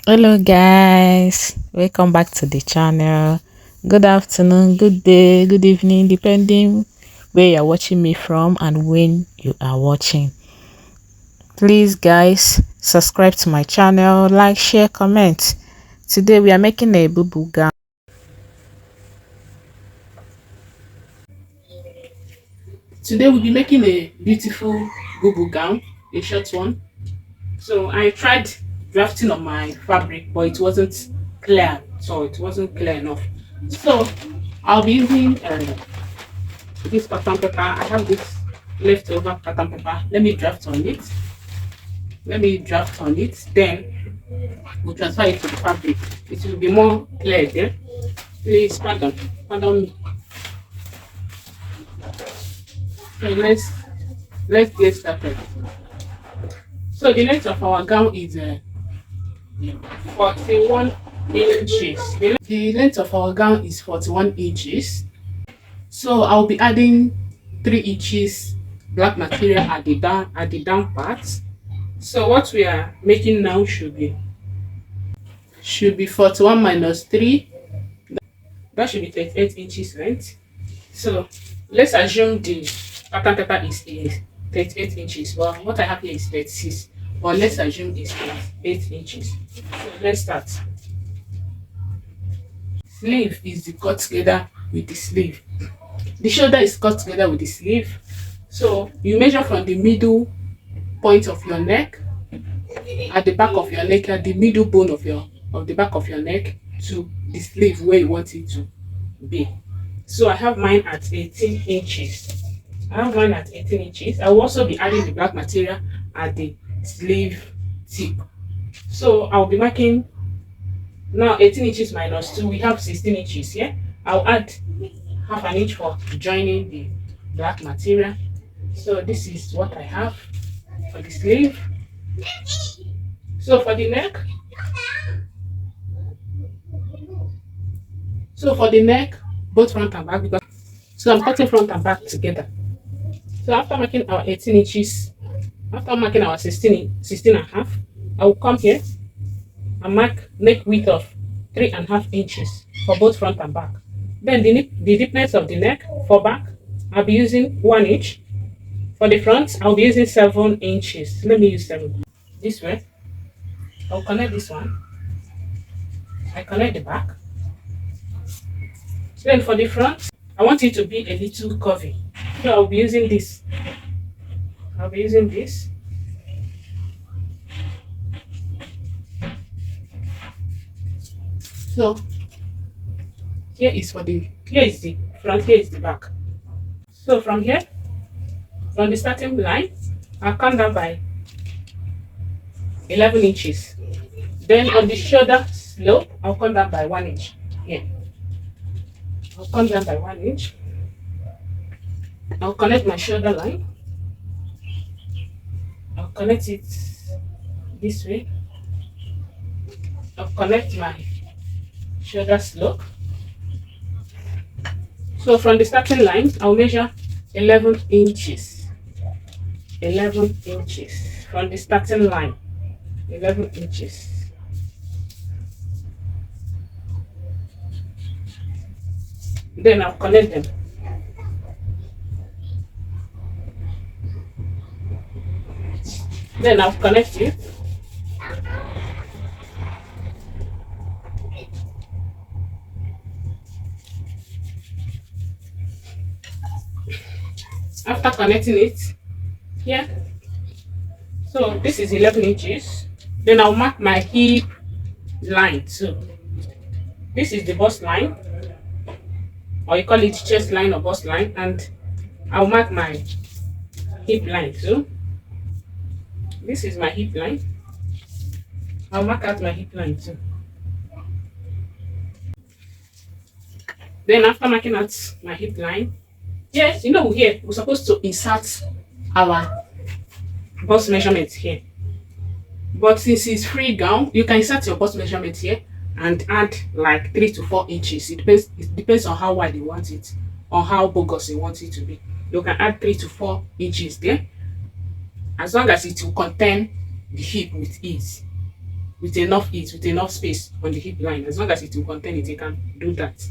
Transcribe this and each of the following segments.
Hello guys, welcome back to the channel. Good afternoon, good day, good evening, depending where you're watching me from and when you are watching. Please guys, subscribe to my channel, like, share, comment. Today we are making a bubu gown. Today we'll be making a beautiful bubu gown, a short one. So I tried drafting on my fabric, but it wasn't clear. So it wasn't clear enough. So I'll be using this cotton paper. I have this leftover cotton paper. Let me draft on it. Then we'll transfer it to the fabric. It will be more clear there. Please pardon me. So let's get started. So the length of our gown is 41 inches. The length of our gown is 41 inches. So I'll be adding 3 inches black material at the down part. So what we are making now should be 41 minus 3. That should be 38 inches length. So let's assume the pattern paper is 38 inches. Well, what I have here is 36. But let's assume it's 38 inches. So let's start. Sleeve is the cut together with the sleeve. The shoulder is cut together with the sleeve. So you measure from the middle point of your neck at the back of your neck, at the middle bone of the back of your neck to the sleeve where you want it to be. So I have mine at 18 inches. I will also be adding the black material at the sleeve tip. So I'll be marking now 18 inches minus 2. We have 16 inches here. I'll add half an inch for joining the black material. So this is what I have for the sleeve. So for the neck, both front and back, because so I'm cutting front and back together. So after making our 18 inches, after marking our 16 and a half, I will come here and mark neck width of 3.5 inches for both front and back. Then the deepness of the neck for back, I'll be using 1 inch. For the front, I'll be using 7 inches. Let me use 7. This way, I'll connect this one. I connect the back. Then for the front, I want it to be a little curvy. So I'll be using this. So here is the front, here is the back. So from here, from the starting line, I'll come down by 11 inches. Then on the shoulder slope, I'll come down by 1 inch. Here. I'll come down by 1 inch. I'll connect my shoulder line. I'll connect it this way. I'll connect my shoulder slope. So from the starting line, I'll measure 11 inches. 11 inches from the starting line. 11 inches. Then I'll connect them. Then I'll connect it. After connecting it here, so this is 11 inches. Then I'll mark my hip line too. This is the bust line, or you call it chest line or bust line, and I'll mark my hip line too. This is my hip line. I'll mark out my hip line too. Then after marking out my hip line, yes, here we're supposed to insert our bust measurement here. But since it's free gown, you can insert your bust measurement here and add like 3 to 4 inches. It depends on how wide you want it, or how bogus you want it to be. You can add 3 to 4 inches there, as long as it will contain the hip with ease. with enough ease, with enough space on the hip line. As long as it will contain it, you can do that.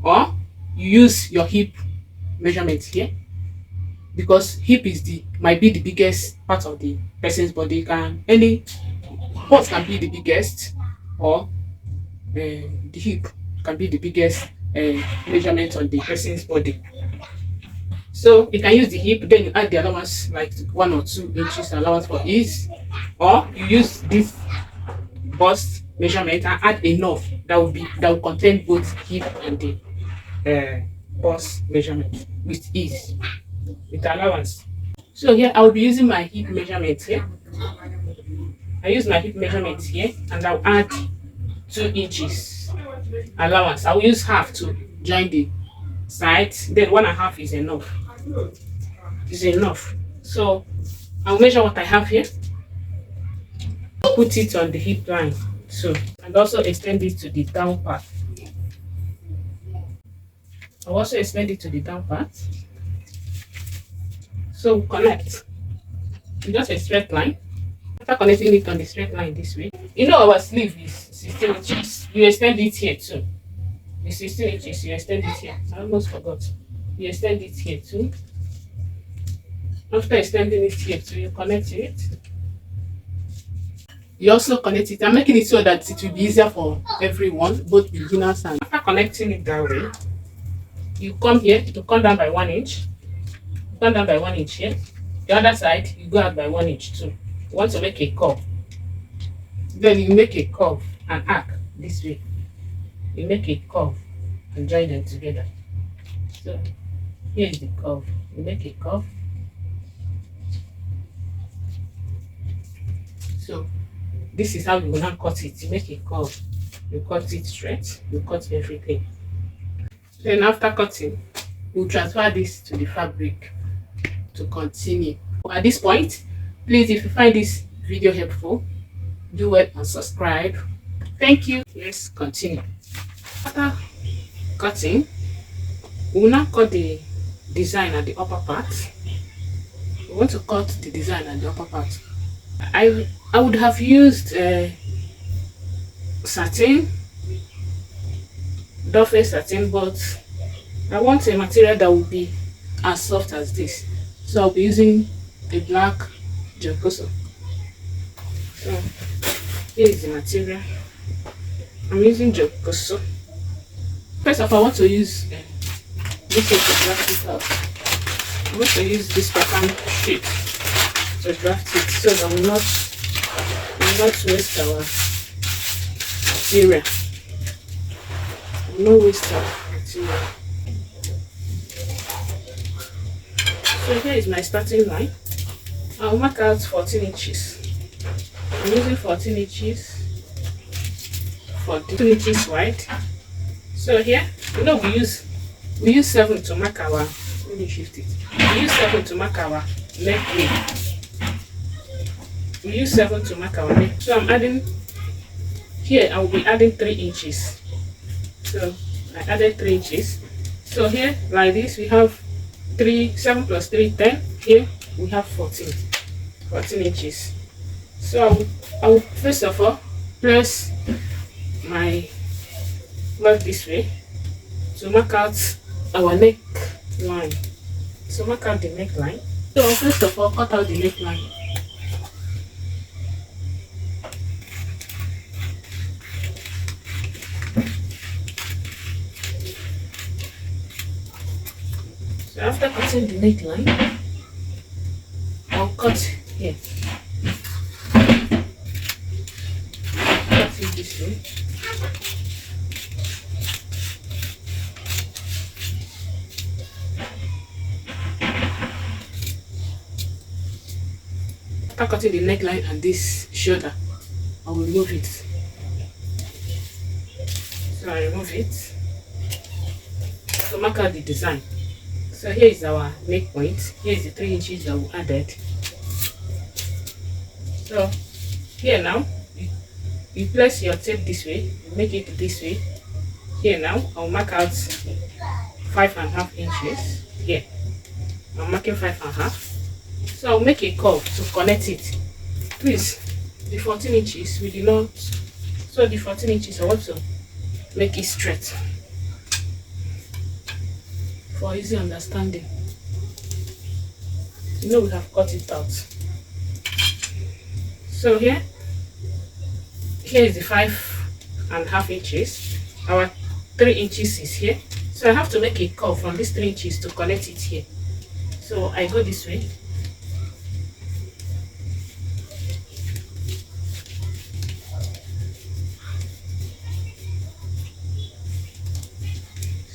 Or you use your hip measurement here, because hip is the might be the biggest part of the person's body. Can any both can be the biggest, or the hip can be the biggest measurement on the person's body. So you can use the hip, then you add the allowance like 1 or 2 inches allowance for ease, or you use this bust measurement and add enough that will contain both hip and the bust measurement with ease, with allowance. So here I will be using my hip measurement here. I use my hip measurement here, and I'll add 2 inches allowance. I will use half to join the sides, then 1.5 is enough. Is enough. So I'll measure what I have here, put it on the hip line, so, and also extend it to the down part. I'll also extend it to the down part. So connect. You just a straight line. After connecting it on the straight line this way, you know our sleeve is 16 inches. You extend it here too. The 16 inches, you extend it here. I almost forgot. You extend it here too. After extending it here too, you connect it. You also connect it. I'm making it so that it will be easier for everyone, both beginners and. After connecting it that way, you come here to come down by 1 inch. Come down by 1 inch here. The other side, you go out by 1 inch too. You want to make a curve. Then you make a curve and arc this way. You make a curve and join them together. So here is the curve. You make a curve. So this is how you will now cut it. You make a curve. You cut it straight. You cut everything. Then after cutting, you transfer this to the fabric to continue. At this point, please, if you find this video helpful, do it and subscribe. Thank you. Let's continue. After cutting, we will now cut the design at the upper part. We want to cut the design at the upper part. I would have used satin, duffel satin, but I want a material that will be as soft as this. So I'll be using a black Jokoso. So here is the material. I'm using Jokoso. First of all, I want to use this to draft it out. I'm going to use this pattern sheet to draft it so that we will not waste our material. We will not waste our material. So here is my starting line. I'll mark out 14 inches. I'm using 14 inches for 2 inches wide. So here, you know, we use 7 to mark our. Let me shift it. We use 7 to mark our neck width. We use 7 to mark our neck. So I'm adding here. I will be adding 3 inches. So I added 3 inches. So here, like this, we have 7 plus 3, 10. Here we have 14 inches. So I will first of all press my cloth this way to mark out our neck line. So mark out the neckline. So first of all, cut out the neckline. So after cutting the neckline, I'll cut here. Cut it this way. After cutting the neckline and this shoulder, I will remove it. So I remove it to mark out the design. So here is our neck point. Here is the 3 inches that we added. So here now, you place your tape this way, you make it this way. Here now, I'll mark out 5.5 inches. Here, I'm marking 5.5. So I'll make a curve to connect it. Please, the 14 inches, we did not. So the 14 inches, I want to make it straight for easy understanding. You know we have cut it out. So here is the 5.5 inches. Our 3 inches is here. So I have to make a curve from these 3 inches to connect it here. So I go this way.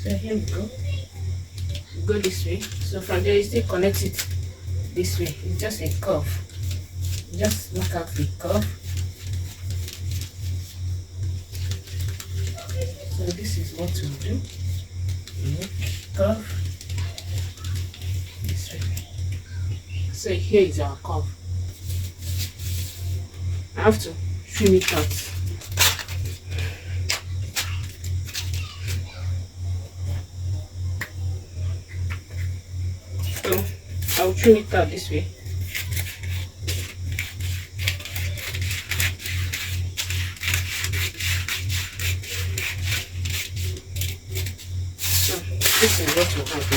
So here we go. Go this way. So from there you still connect it this way. It's just a curve. Just mark out the curve. So this is what we do. Curve this way. So here is our curve. I have to trim it out. So I'll trim it out this way. So this is what we have.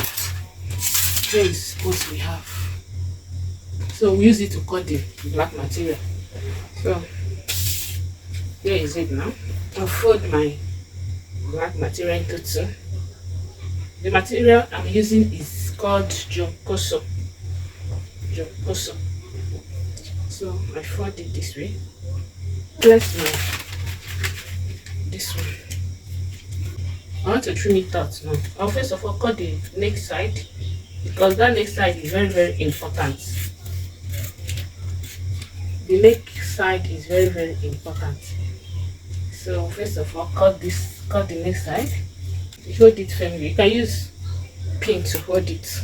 Here is what we have. So we use it to cut the black material. So here is it now. I'll fold my black material into two. The material I'm using is called Jokoso. So I fold it this way. Place this one. I want to trim it out now. I'll first of all cut the neck side because that neck side is very, very important. The neck side is very, very important. So first of all, cut the neck side. Hold it firmly. You can use pin to hold it.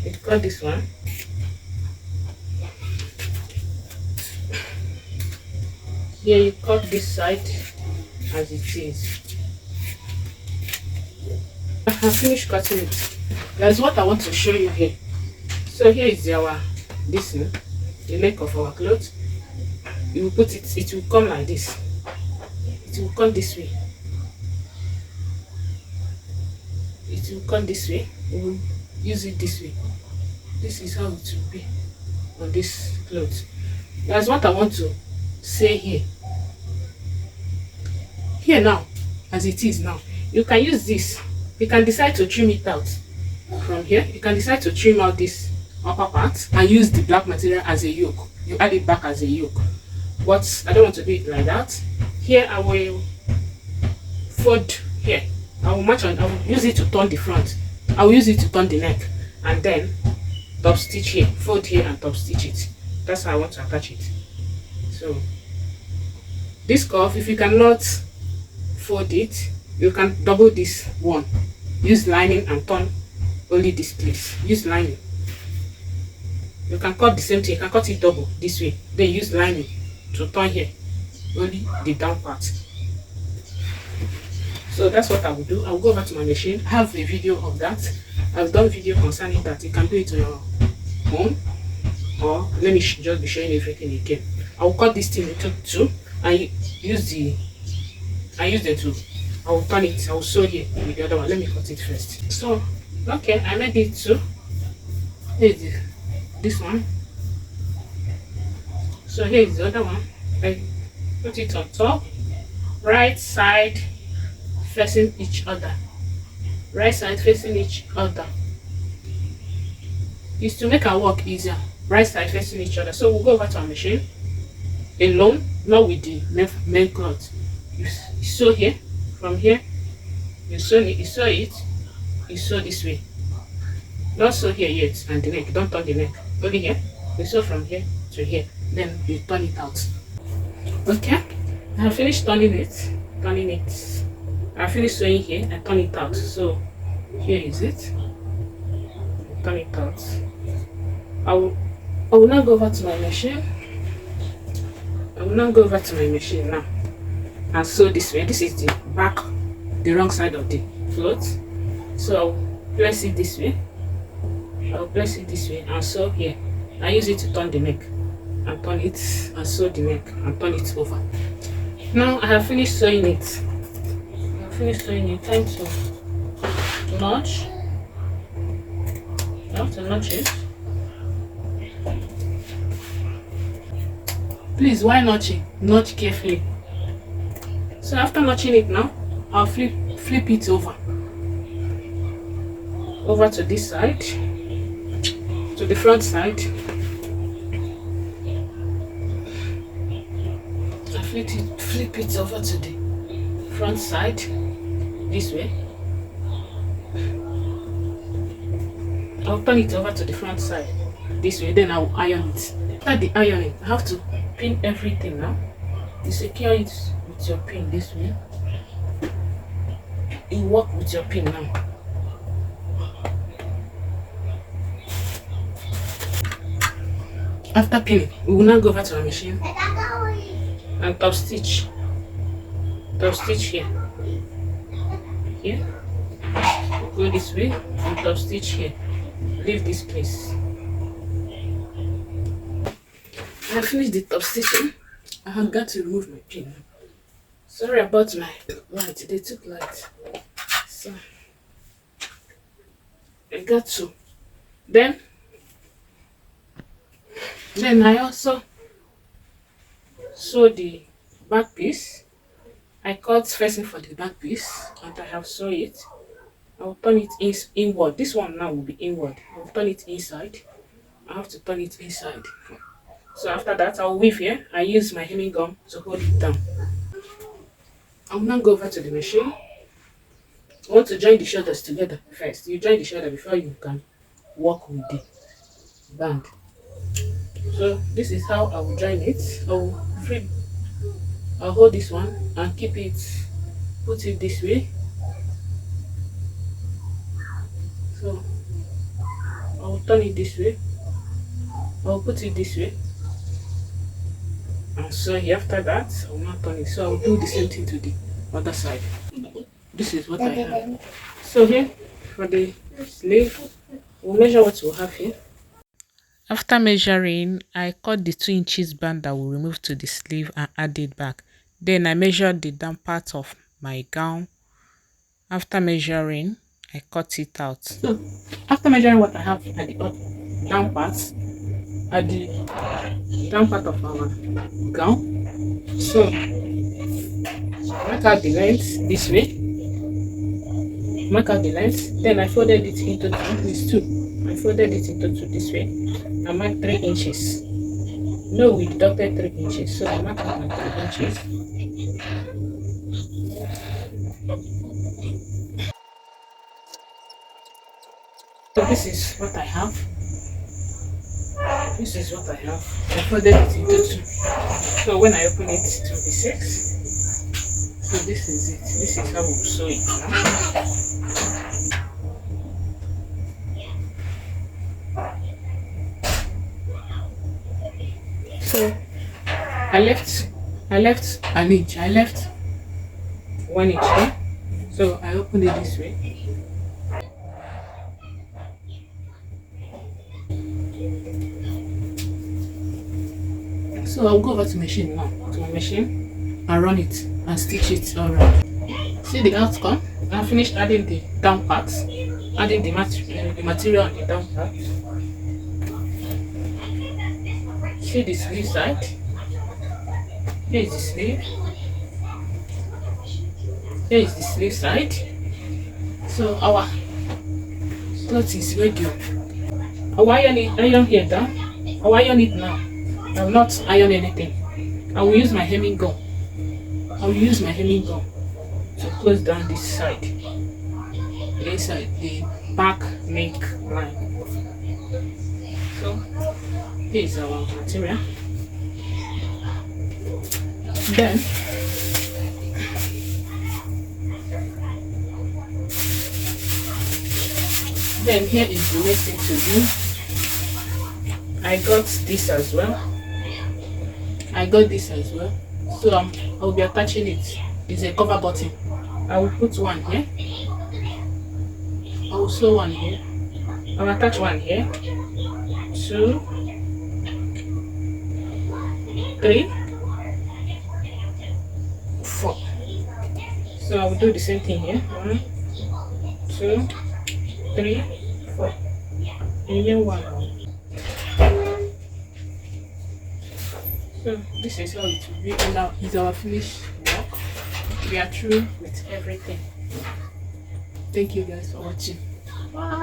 You cut this one. Here you cut this side as it is. I have finished cutting it. That's what I want to show you here. So here is this one, the neck of our clothes. You will put it, it will come like this. It will come this way. It will come this way. We will use it this way. This is how it will be on this clothes. That's what I want to say here. Here now, as it is now, you can use this. You can decide to trim it out from here. You can decide to trim out this upper part and use the black material as a yoke. You add it back as a yoke. But I don't want to do it like that. Here I will fold here. I will use it to turn the front. I will use it to turn the neck and then top stitch here, fold here and top stitch it. That's how I want to attach it. So this curve, if you cannot fold it, you can double this one. Use lining and turn only this place. Use lining. You can cut the same thing. You can cut it double this way. Then use lining to turn here only the down part. So that's what I will do. I will go back to my machine. I have a video of that. I've done video concerning that. You can do it on your own, or let me just be showing everything again. I will cut this thing into two and use the two. I will turn it. I will sew here with the other one. Let me cut it first. So okay, I made it two. Here is this one. So here is the other one. I put it on top, right side facing each other. Right side facing each other. Is to make our work easier. Right side facing each other. So we'll go over to our machine alone, not with the main cloth. You sew here, from here, you sew it, you sew this way. Don't sew here yet, and the neck, don't turn the neck. Only here, you sew from here to here, then you turn it out. Okay, I have finished turning it. I finished sewing here, I turn it out. So here is it. Turn it out. I will now go over to my machine. Now and sew this way. This is the back, the wrong side of the cloth. So I'll place it this way. And sew here. I use it to turn the neck and turn it and sew the neck and turn it over. Now I have finished sewing it. I have finished sewing it. Time to notch. I have to notch it. Please, why notching? Notch carefully. So after notching it now, I'll flip it over to this side, to the front side. I flip it over to the front side this way. I'll turn it over to the front side this way, then I'll iron it. After the ironing, I have to pin everything now. You secure it with your pin this way. You work with your pin now. After pinning, we will now go over to our machine and top stitch here. Go this way and top stitch here. Leave this place. I have finished the top stitching. I have got to remove my pin. Sorry about my light, they took light. So I got to. Then I also sew the back piece. I cut facing for the back piece and I have sewn it. I will turn it inward. This one now will be inward. I will turn it inside. I have to turn it inside. So after that, I will weave here. I use my hemming gum to hold it down. I will now go over to the machine. I want to join the shoulders together first. You join the shoulder before you can work with the band. So this is how I will join it. I'll hold this one and put it this way. So I will turn it this way. I will put it this way. And so here after that, I will not turn it. So I will do the same thing to the other side. This is what I have. So here for the sleeve, we'll measure what we'll have here. After measuring, I cut the 2 inches band that will remove to the sleeve and add it back. Then I measured the down part of my gown. After measuring, I cut it out. So after measuring what I have at the down part, of our gown, so mark out the length this way. Mark out the length. Then I folded it into two. I folded it into two this way. I marked 3 inches. No, we deducted 3 inches, so I marked out my 3 inches. So this is what I have. I folded it into two. So when I open it, it will be 6. So this is it. This is how we sew it now. So I left an inch. I left 1 inch here. So I opened it this way. So I'll go over to machine now, to my machine, and run it and stitch it all right. See the outcome. I finished adding the down parts, adding the material on the down part. See the sleeve side. Here is the sleeve. Here is the sleeve side. So our cloth is ready. I will iron here down. I will iron it now. I will not iron anything. I will use my hemming gum. To close down this side. The inside, the back neck line. So here is our material. Then here is the next thing to do. I got this as well. So I'll be attaching it. It's a cover button. I will put one here. I will sew one here. I will attach one here. 2, 3, 4. So I will do the same thing here. 1, 2, 3, 4. Remain 1. So this is how it will be, and now is our finished work. We are through with everything. Thank you guys for watching. Bye.